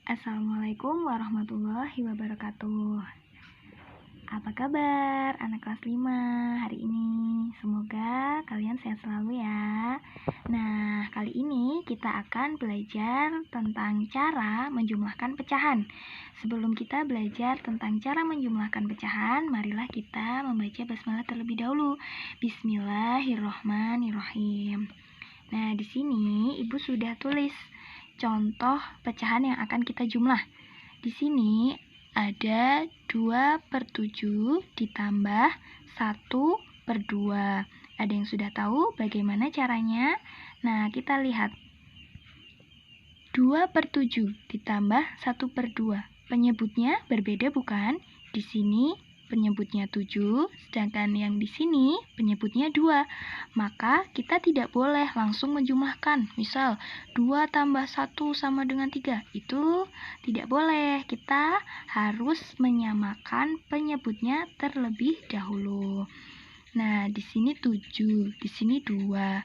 Assalamualaikum warahmatullahi wabarakatuh. Apa kabar anak kelas 5 hari ini? Semoga kalian sehat selalu ya. Nah, kali ini kita akan belajar tentang cara menjumlahkan pecahan. Sebelum kita belajar tentang cara menjumlahkan pecahan, marilah kita membaca basmalah terlebih dahulu. Bismillahirrohmanirrohim. Nah, di sini Ibu sudah tulis contoh pecahan yang akan kita jumlah. Di sini ada 2/7 ditambah 1/2. Ada yang sudah tahu bagaimana caranya? Nah, kita lihat. 2/7 ditambah 1/2. Penyebutnya berbeda bukan? Di sini penyebutnya 7, sedangkan yang di sini penyebutnya 2. Maka kita tidak boleh langsung menjumlahkan. Misal, 2 tambah 1 sama dengan 3. Itu tidak boleh. Kita harus menyamakan penyebutnya terlebih dahulu. Nah, di sini 7, di sini 2.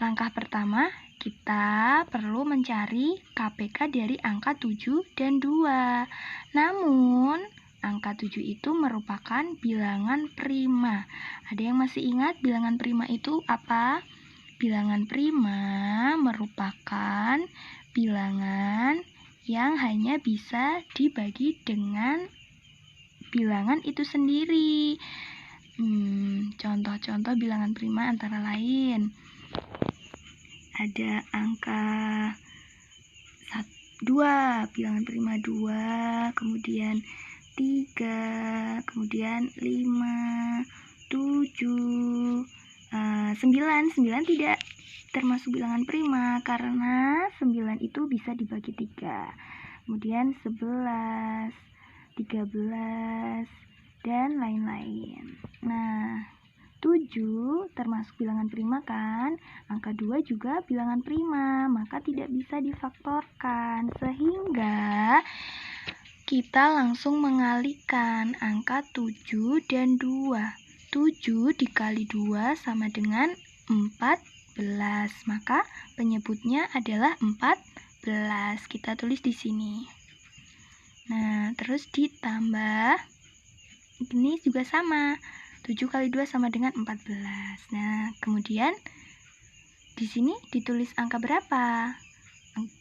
Langkah pertama, kita perlu mencari KPK dari angka 7 dan 2. Namun, angka 7 itu merupakan bilangan prima. Ada yang masih ingat bilangan prima itu apa? Bilangan prima merupakan bilangan yang hanya bisa dibagi dengan bilangan itu sendiri. Contoh-contoh bilangan prima antara lain ada angka 2, bilangan prima 2, kemudian 3, kemudian 5, 7, 9. 9 tidak termasuk bilangan prima karena 9 itu bisa dibagi 3. Kemudian 11, 13, dan lain-lain. Nah, 7 termasuk bilangan prima kan? Angka 2 juga bilangan prima, maka tidak bisa difaktorkan. Sehingga kita langsung mengalihkan angka 7 dan 2. 7 dikali 2 sama dengan 14. Maka penyebutnya adalah 14. Kita tulis di sini. Nah, terus ditambah. Ini juga sama. 7 kali 2 sama dengan 14. Nah, kemudian di sini ditulis angka berapa?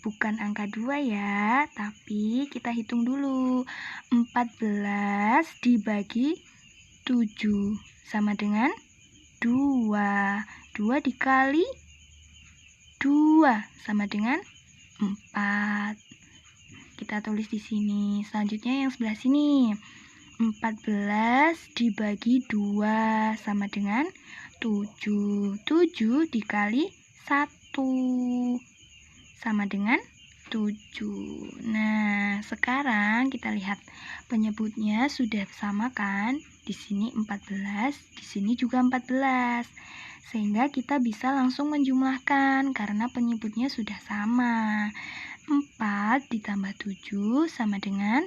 Bukan angka 2 ya, tapi kita hitung dulu. 14 dibagi 7 sama dengan 2. 2 dikali 2 sama dengan 4. Kita tulis di sini. Selanjutnya yang sebelah sini. 14 dibagi 2 sama dengan 7. 7 dikali 1 sama dengan 7. Nah, sekarang kita lihat penyebutnya sudah sama kan? Di sini 14, di sini juga 14. Sehingga kita bisa langsung menjumlahkan karena penyebutnya sudah sama. 4 ditambah 7 sama dengan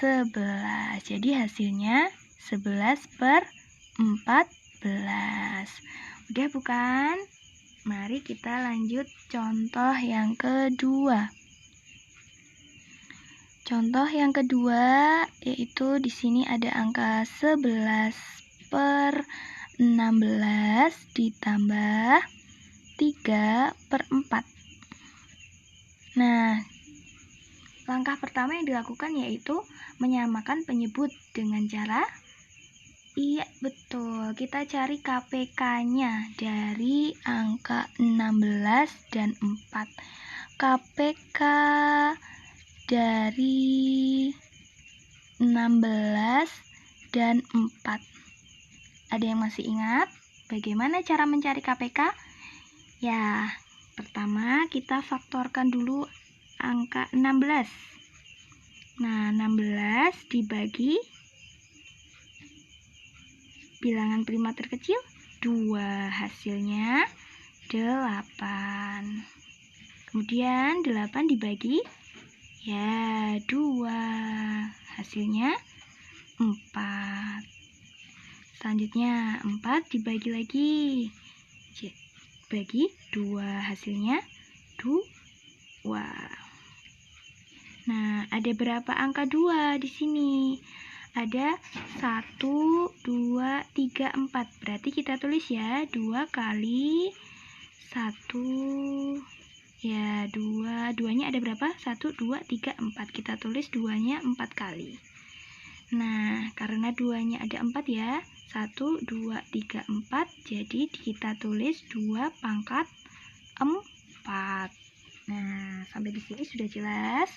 11. Jadi hasilnya 11/14. Udah bukan? Mari kita lanjut contoh yang kedua. Contoh yang kedua yaitu di sini ada angka 11/16 ditambah 3/4. Nah, langkah pertama yang dilakukan yaitu menyamakan penyebut dengan cara betul. Kita cari KPK-nya dari angka 16 dan 4. KPK dari 16 dan 4. Ada yang masih ingat bagaimana cara mencari KPK? Ya, pertama kita faktorkan dulu angka 16. Nah, 16 dibagi bilangan prima terkecil 2, hasilnya 8. Kemudian 8 dibagi 2, hasilnya 4. Selanjutnya 4 dibagi lagi bagi 2, hasilnya 2. Nah, ada berapa angka 2 di sini? Ada 1, 2, 3, 4. Berarti kita tulis ya, 2 kali 1, ya 2. 2-nya ada berapa? 1, 2, 3, 4. Kita tulis 2-nya 4 kali. Nah, karena 2-nya ada 4 ya, 1, 2, 3, 4. Jadi kita tulis 2 pangkat 4. Nah, sampai di sini sudah jelas.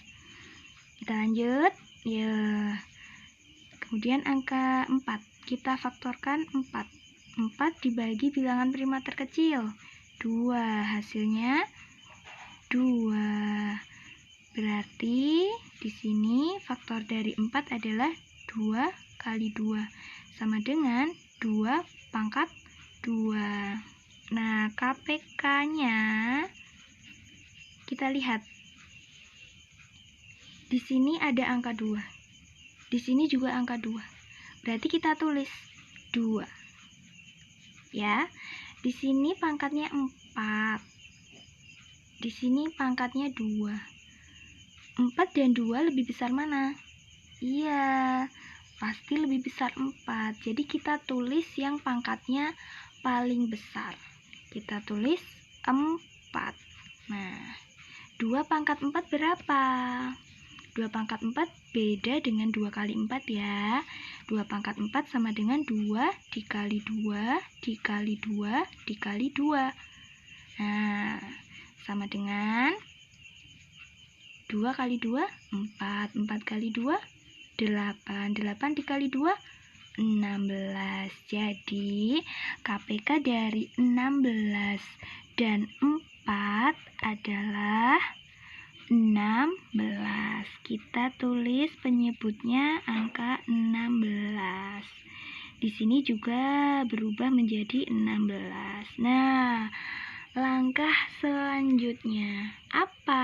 Kita lanjut. Ya. Kemudian angka 4. Kita faktorkan 4. 4 dibagi bilangan prima terkecil. 2. Hasilnya 2. Berarti di sini faktor dari 4 adalah 2 kali 2. Sama dengan 2 pangkat 2. Nah, KPK-nya kita lihat. Di sini ada angka 2. Di sini juga angka 2. Berarti kita tulis 2. Ya. Di sini pangkatnya 4. Di sini pangkatnya 2. 4 dan 2 lebih besar mana? Iya, pasti lebih besar 4. Jadi kita tulis yang pangkatnya paling besar. Kita tulis 4. Nah, 2 pangkat 4 berapa? 2 pangkat 4 beda dengan 2 kali 4 ya. 2 pangkat 4 sama dengan 2 dikali 2 dikali 2 dikali 2. Nah, sama dengan 2 kali 2, 4. 4 kali 2, 8. 8 dikali 2, 16. Jadi, KPK dari 16 dan 4 adalah 16. Kita tulis penyebutnya angka 16. Di sini juga berubah menjadi 16. Nah, langkah selanjutnya apa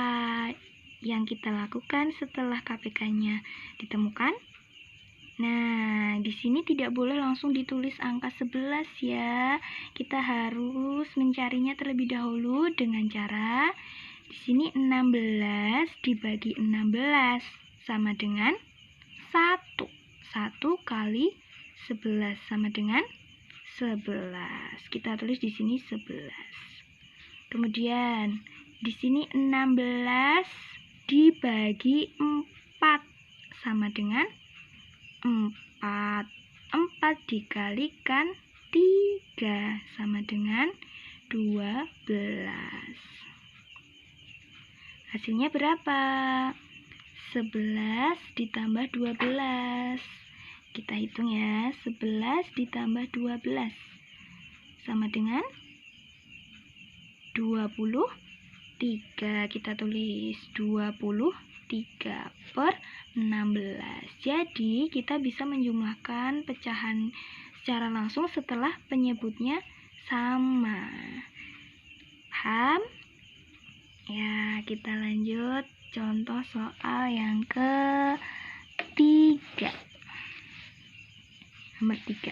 yang kita lakukan setelah KPK-nya ditemukan? Nah, di sini tidak boleh langsung ditulis angka 11 ya. Kita harus mencarinya terlebih dahulu dengan cara di sini 16 dibagi 16 sama dengan 1. 1 kali 11 sama dengan 11. Kita tulis di sini 11. Kemudian di sini 16 dibagi 4 sama dengan 4. 4 dikalikan 3 sama dengan 12. Hasilnya berapa? 11 ditambah 12. Kita hitung ya, 11 ditambah 12 sama dengan 23. Kita tulis 23 per 16. Jadi, kita bisa menjumlahkan pecahan secara langsung setelah penyebutnya sama. Paham? Ya, kita lanjut contoh soal yang ketiga. Nomor 3.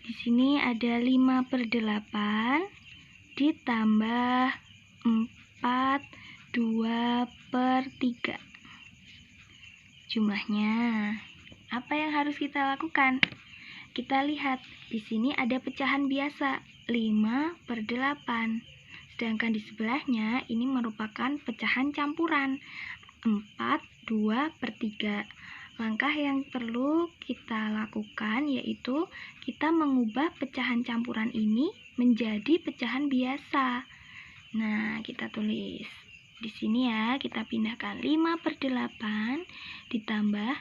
Di sini ada 5/8 ditambah 4, 2/3. Jumlahnya. Apa yang harus kita lakukan? Kita lihat, di sini ada pecahan biasa, 5/8. Sedangkan di sebelahnya, ini merupakan pecahan campuran, 4, 2/3. Langkah yang perlu kita lakukan yaitu kita mengubah pecahan campuran ini menjadi pecahan biasa. Nah, kita tulis di sini ya, kita pindahkan 5/8 ditambah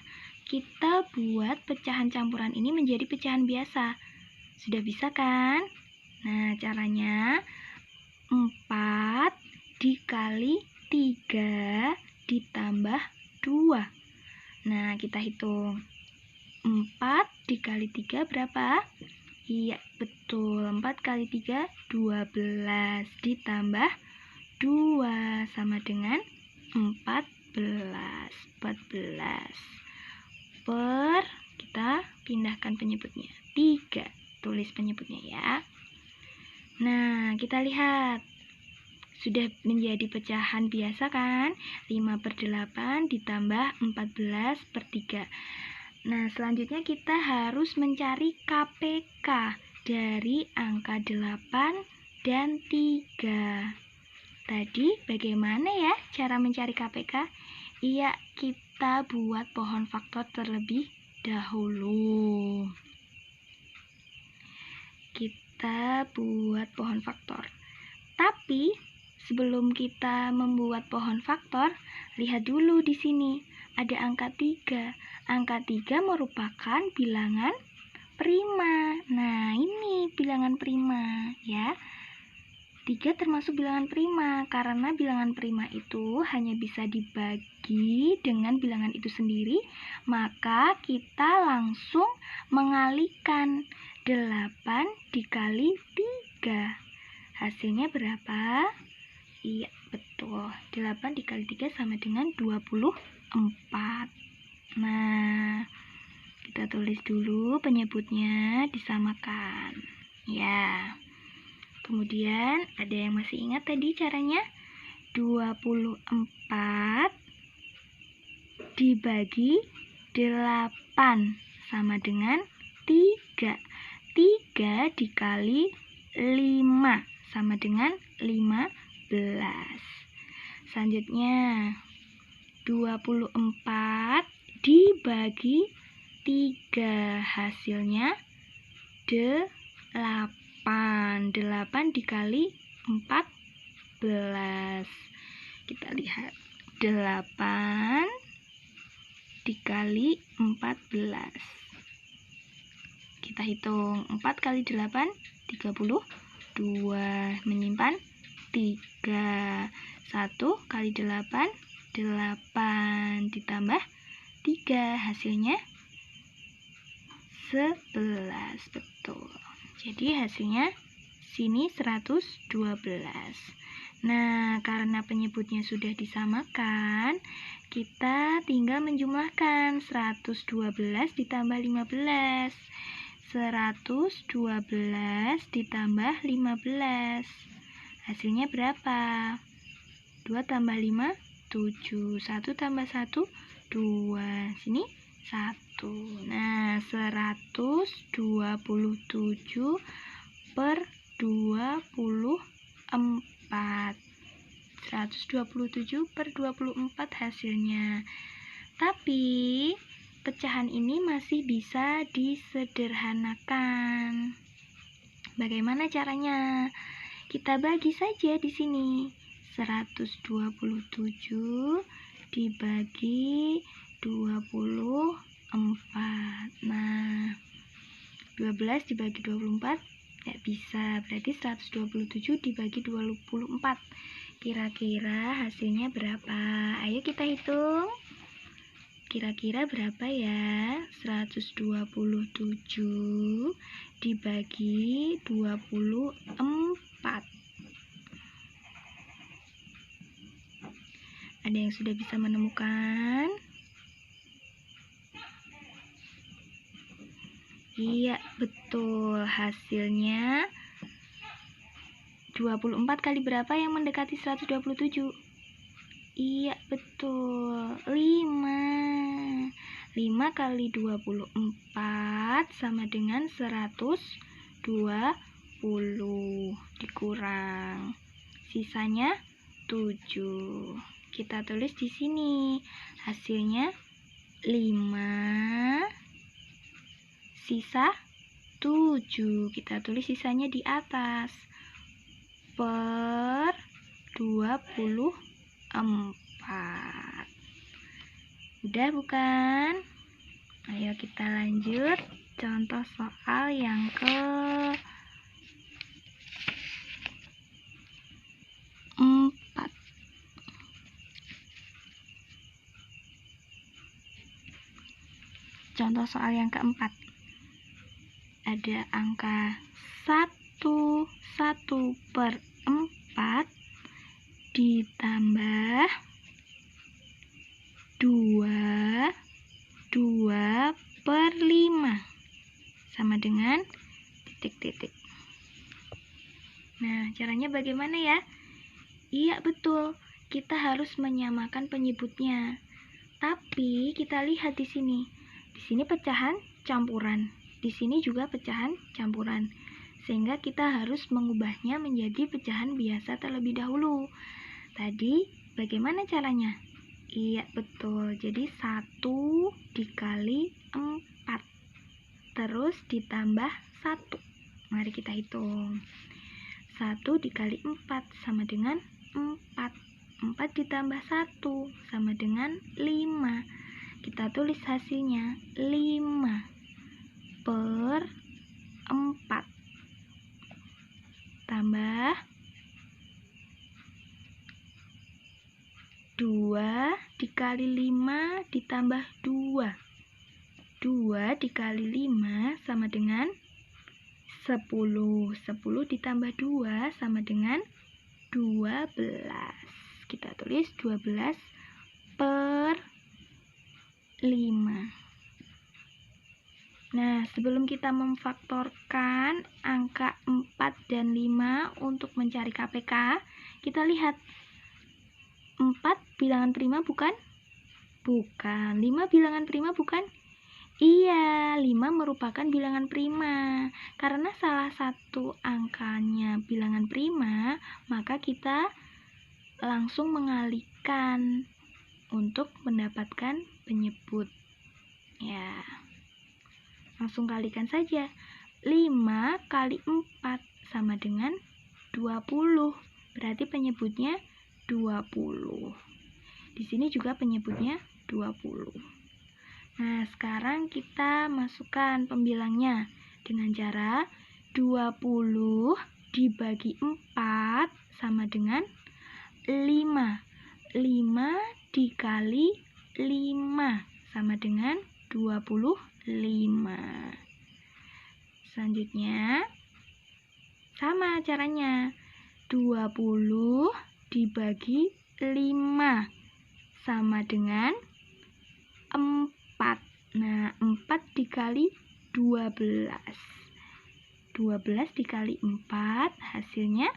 kita buat pecahan campuran ini menjadi pecahan biasa. Sudah bisa kan? Nah, caranya 4 dikali 3 ditambah 2. Nah, kita hitung. 4 dikali 3 berapa? Iya, betul. 4 kali 3, 12. Ditambah 2 sama dengan 14. 14. Per, kita pindahkan penyebutnya. 3. Tulis penyebutnya ya. Nah, kita lihat. Sudah menjadi pecahan biasa kan? 5/8 ditambah 14/3. Nah, selanjutnya kita harus mencari KPK dari angka 8 dan 3. Tadi bagaimana ya cara mencari KPK? Iya, kita buat pohon faktor terlebih dahulu. Kita buat pohon faktor. Tapi sebelum kita membuat pohon faktor, lihat dulu di sini ada angka 3. Angka 3 merupakan bilangan prima. Nah, ini bilangan prima ya. 3 termasuk bilangan prima karena bilangan prima itu hanya bisa dibagi dengan bilangan itu sendiri, maka kita langsung mengalihkan 8 dikali 3. Hasilnya berapa? Iya, betul. 8 dikali 3 sama dengan 24. Nah, kita tulis dulu penyebutnya disamakan. Ya. Kemudian ada yang masih ingat tadi caranya? 24 dibagi 8 sama dengan 3. 3 dikali 5 sama dengan 15. Selanjutnya 24 dibagi 3, hasilnya 8. 8 dikali 14. Kita lihat 8 dikali 14. Kita hitung 4 kali 8 32, menyimpan 3. 1 kali 8 8 ditambah 3, hasilnya 11. Betul. Jadi hasilnya sini 112. Nah, karena penyebutnya sudah disamakan, kita tinggal menjumlahkan 112 ditambah 15. 112 ditambah 15. Hasilnya berapa? 2 tambah 5, 7. 1 tambah 1, 2. Sini 1. Nah, 127 per 24. 127 per 24 hasilnya. Tapi pecahan ini masih bisa disederhanakan. Bagaimana caranya? Kita bagi saja di sini. 127 dibagi 24. Nah, 12 dibagi 24 nggak bisa. Berarti 127 dibagi 24. Kira-kira hasilnya berapa? Ayo kita hitung. Kira-kira berapa ya? 127 dibagi 24. Ada yang sudah bisa menemukan? Iya, betul. Hasilnya 24 kali berapa yang mendekati 127? Iya, betul. 5. 5 kali 24 sama dengan 120. Dikurang. Sisanya 7. Kita tulis di sini. Hasilnya 5. Sisa 7. Kita tulis sisanya di atas. Per 24. Udah bukan? Ayo kita lanjut. Contoh soal yang ke-4. Contoh soal yang keempat. Ada angka 1 per 4 ditambah 2 per 5 sama dengan titik-titik. Nah, caranya bagaimana ya? Iya, betul. Kita harus menyamakan penyebutnya. Tapi kita lihat di sini. Di sini pecahan campuran. Di sini juga pecahan campuran. Sehingga kita harus mengubahnya menjadi pecahan biasa terlebih dahulu. Tadi bagaimana caranya? Iya, betul. Jadi 1 dikali 4. Terus ditambah 1. Mari kita hitung. 1 dikali 4 sama dengan 4. 4 ditambah 1 sama dengan 5. Kita tulis hasilnya 5 per 4. Tambah 2 dikali 5 ditambah 2. 2 dikali 5 sama dengan 10. 10 ditambah 2 sama dengan 12. Kita tulis 12 per 5. Nah, sebelum kita memfaktorkan angka 4 dan 5 untuk mencari KPK, kita lihat 4 bilangan prima bukan? Bukan. 5 bilangan prima bukan? Iya, 5 merupakan bilangan prima. Karena salah satu angkanya bilangan prima, maka kita langsung mengalihkan untuk mendapatkan penyebut. Ya, langsung kalikan saja. 5 kali 4 sama dengan 20. Berarti penyebutnya 20. Di sini juga penyebutnya 20. Nah, sekarang kita masukkan pembilangnya dengan cara 20 dibagi 4 sama dengan 5. 5 dikali 5 sama dengan 25. Selanjutnya, sama caranya. 20 dibagi 5 sama dengan 4. Nah, 4 dikali 12. 12 dikali 4, hasilnya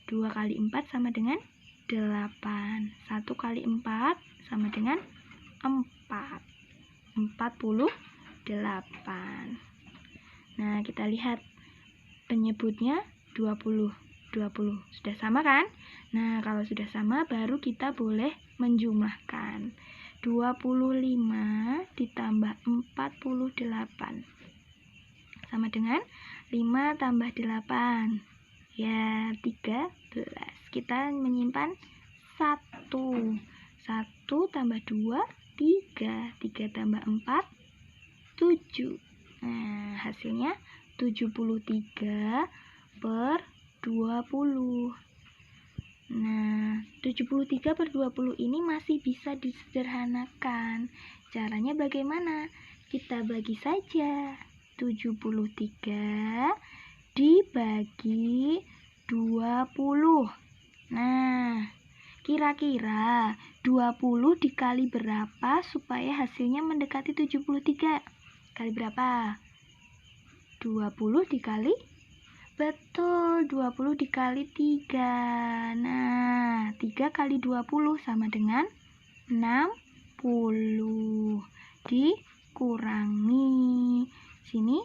2 kali 4 sama dengan 8. 1 kali 4 sama dengan 4. 48. Nah, kita lihat penyebutnya 20. 20. Sudah sama kan? Nah, kalau sudah sama baru kita boleh menjumlahkan. 25 ditambah 48 sama dengan 5 tambah 8. Ya, 13. Kita menyimpan 1. 1 tambah 2, 3. 3 tambah 4, 7. Nah, hasilnya 73 per 20. Nah, 73 per 20 ini masih bisa disederhanakan. Caranya bagaimana? Kita bagi saja. 73 dibagi 20. Nah, kira-kira 20 dikali berapa supaya hasilnya mendekati 73? Kali berapa? 20 dikali? Betul, 20 dikali 3. Nah, 3 kali 20 sama dengan 60. Dikurangi. Sini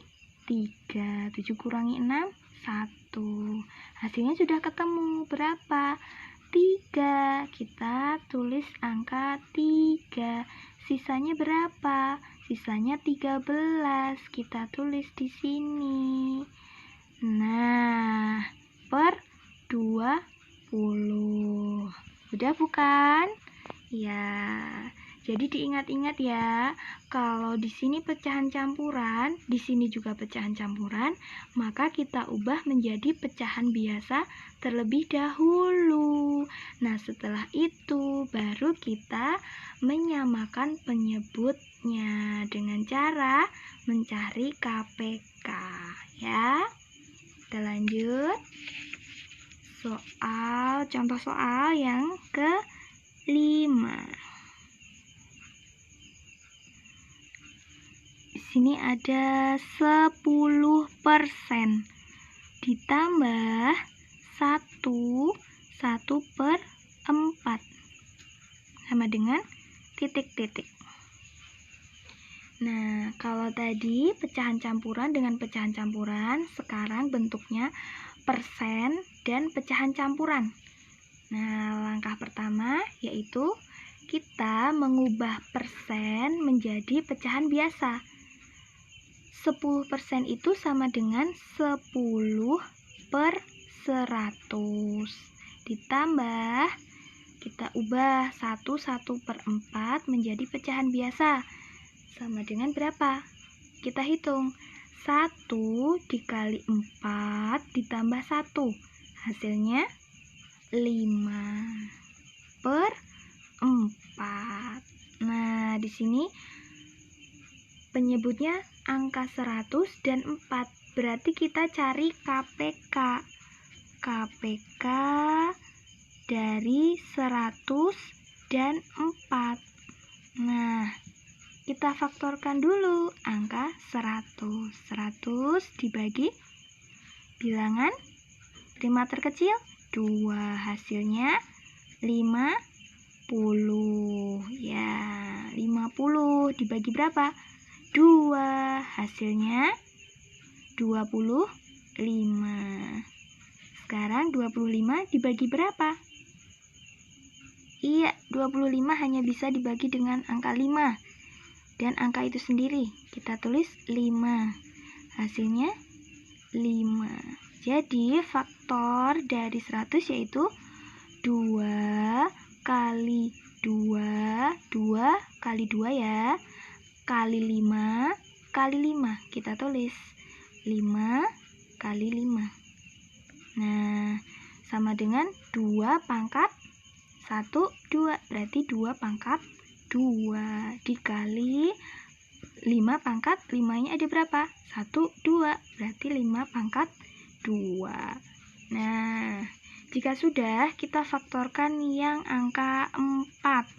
3. 7 kurangi 6, 1. Hasilnya sudah ketemu. Berapa? 3. Kita tulis angka 3. Sisanya berapa? Sisanya 13. Kita tulis di sini. Nah, per 20. Udah bukan? Ya. Jadi diingat-ingat ya, kalau di sini pecahan campuran, di sini juga pecahan campuran, maka kita ubah menjadi pecahan biasa terlebih dahulu. Nah, setelah itu baru kita menyamakan penyebutnya dengan cara mencari KPK, ya. Kita lanjut. Contoh soal yang ke-5. Di sini ada 10% ditambah 1 1/4 sama dengan titik-titik. Nah, kalau tadi pecahan campuran dengan pecahan campuran, sekarang bentuknya persen dan pecahan campuran. Nah, langkah pertama yaitu kita mengubah persen menjadi pecahan biasa. 10% itu sama dengan 10/100. Ditambah, kita ubah 1/4 menjadi pecahan biasa. Sama dengan berapa? Kita hitung. 1 dikali 4 ditambah 1. Hasilnya 5/4. Nah, di sini penyebutnya angka 100 dan 4. Berarti kita cari KPK. KPK dari 100 dan 4. Nah, kita faktorkan dulu angka 100. 100 dibagi bilangan prima terkecil 2. Hasilnya 50. Ya, 50 dibagi berapa? 2. Hasilnya 25. Sekarang 25 dibagi berapa? Iya, 25 hanya bisa dibagi dengan angka 5. Dan angka itu sendiri kita tulis 5. Hasilnya 5. Jadi faktor dari 100 yaitu 2 kali 2, 2 kali 2 ya, kali 5 kali 5. Kita tulis 5 kali 5. Nah, sama dengan 2 pangkat 1, 2. Berarti 2 pangkat 2 dikali 5 pangkat 5-nya ada berapa? 1, 2. Berarti 5 pangkat 2. Nah, jika sudah, kita faktorkan yang angka 4.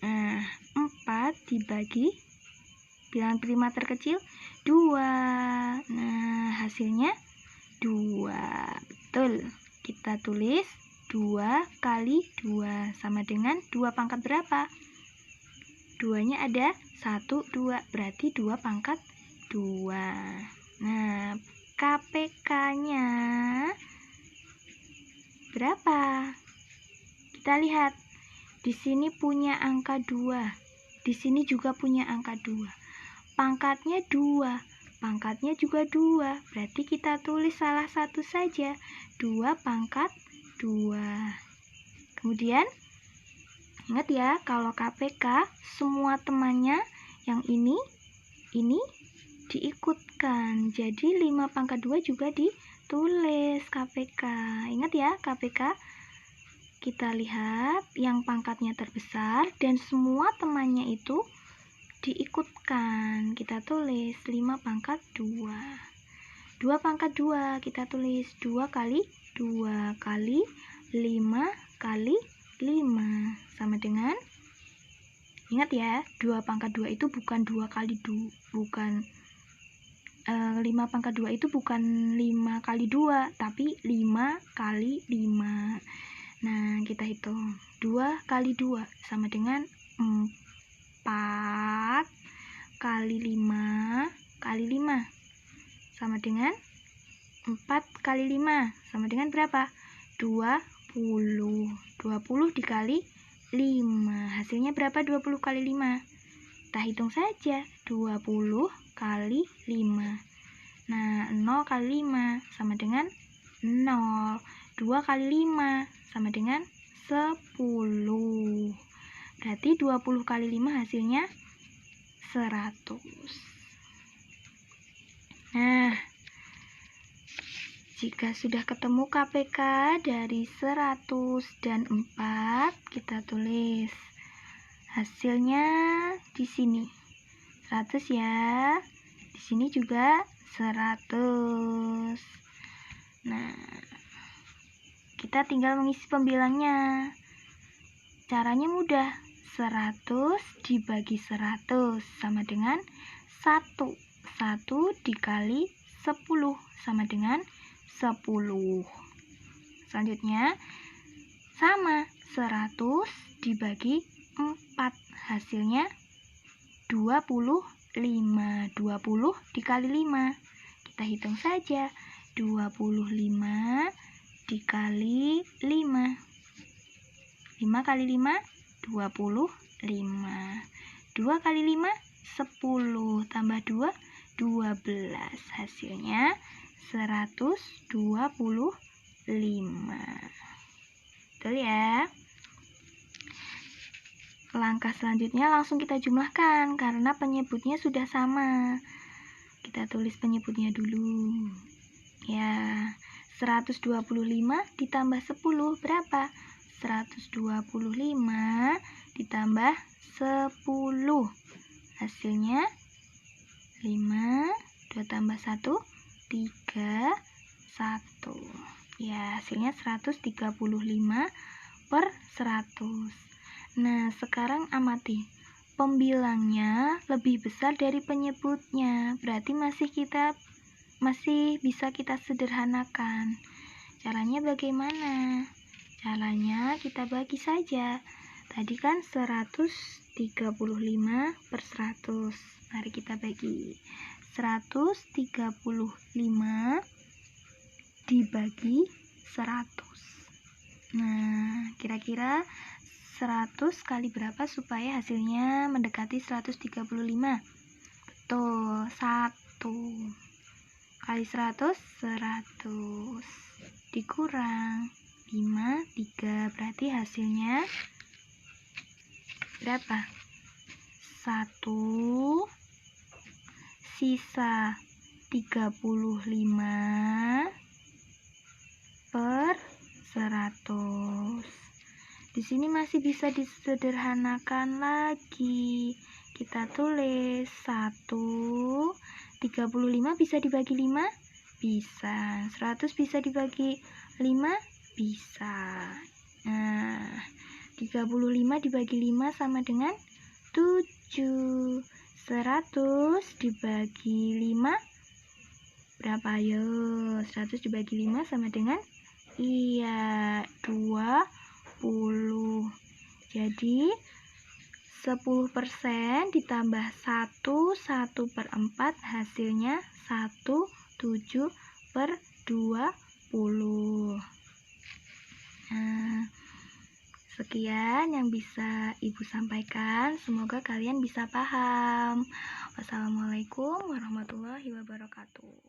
Nah, 4 dibagi bilangan prima terkecil 2. Nah, hasilnya 2. Betul. Kita tulis 2 kali 2 sama dengan 2 pangkat berapa? 2-nya ada 1, 2. Berarti 2 pangkat 2. Nah, KPK-nya berapa? Kita lihat. Di sini punya angka 2. Di sini juga punya angka 2. Pangkatnya 2. Pangkatnya juga 2. Berarti kita tulis salah satu saja. 2 pangkat 2. Kemudian, ingat ya, kalau KPK, semua temannya yang ini diikutkan. Jadi 5 pangkat 2 juga ditulis KPK. Ingat ya, KPK. Kita lihat yang pangkatnya terbesar dan semua temannya itu diikutkan. Kita tulis 5 pangkat 2. 2 pangkat 2, kita tulis 2 kali 2 kali 5 kali 5 sama dengan, ingat ya, 2 pangkat 2 itu bukan 2 kali 2, bukan 5 pangkat 2 itu bukan 5 kali 2, tapi 5 kali 5. Nah, kita hitung 2 kali 2 sama dengan 4 kali 5 kali 5 sama dengan 4 kali 5 sama dengan berapa? 20. 20 dikali 5. Hasilnya berapa 20 kali 5? Kita hitung saja. 20 kali 5. Nah, 0 kali 5 sama dengan 0. 2 kali 5 sama dengan 10. Berarti 20 kali 5 hasilnya 100. Nah, jika sudah ketemu KPK dari 100 dan 4, kita tulis hasilnya di sini 100 ya. Di sini juga 100. Nah, kita tinggal mengisi pembilangnya. Caranya mudah. 100 dibagi 100 sama dengan 1. 1 dikali 10 sama dengan 10. Selanjutnya, sama, 100 dibagi 4, hasilnya 25. 20 dikali 5. Kita hitung saja, 25 dikali 5. 5 kali 5, 25. 2 kali 5, 10. Tambah 2, 12. Hasilnya 125. Betul ya? Langkah selanjutnya langsung kita jumlahkan karena penyebutnya sudah sama. Kita tulis penyebutnya dulu. Ya, 125 ditambah 10 berapa? 125 ditambah 10. Hasilnya 5, 2 tambah 1, 3, 1. Ya, hasilnya 135 per 100. Nah, sekarang amati. Pembilangnya lebih besar dari penyebutnya. Berarti masih bisa kita sederhanakan. Caranya bagaimana? Caranya kita bagi saja. Tadi kan 135 per 100. Mari kita bagi. 135 dibagi 100. Nah, kira-kira 100 kali berapa supaya hasilnya mendekati 135? Betul, 1 kali 100, 100. Dikurang 5, 3. Berarti hasilnya berapa? 1, sisa 35 per 100. Di sini masih bisa disederhanakan lagi. Kita tulis 1, 35 bisa dibagi 5? Bisa. 100 bisa dibagi 5? Bisa. Nah, 35 dibagi 5 sama dengan 7. 100 dibagi 5 berapa? Ayo, 100 dibagi 5 sama dengan 20. Jadi 10% ditambah 1 per 4 hasilnya 17 per 20. Nah, sekian yang bisa Ibu sampaikan. Semoga kalian bisa paham. Wassalamualaikum warahmatullahi wabarakatuh.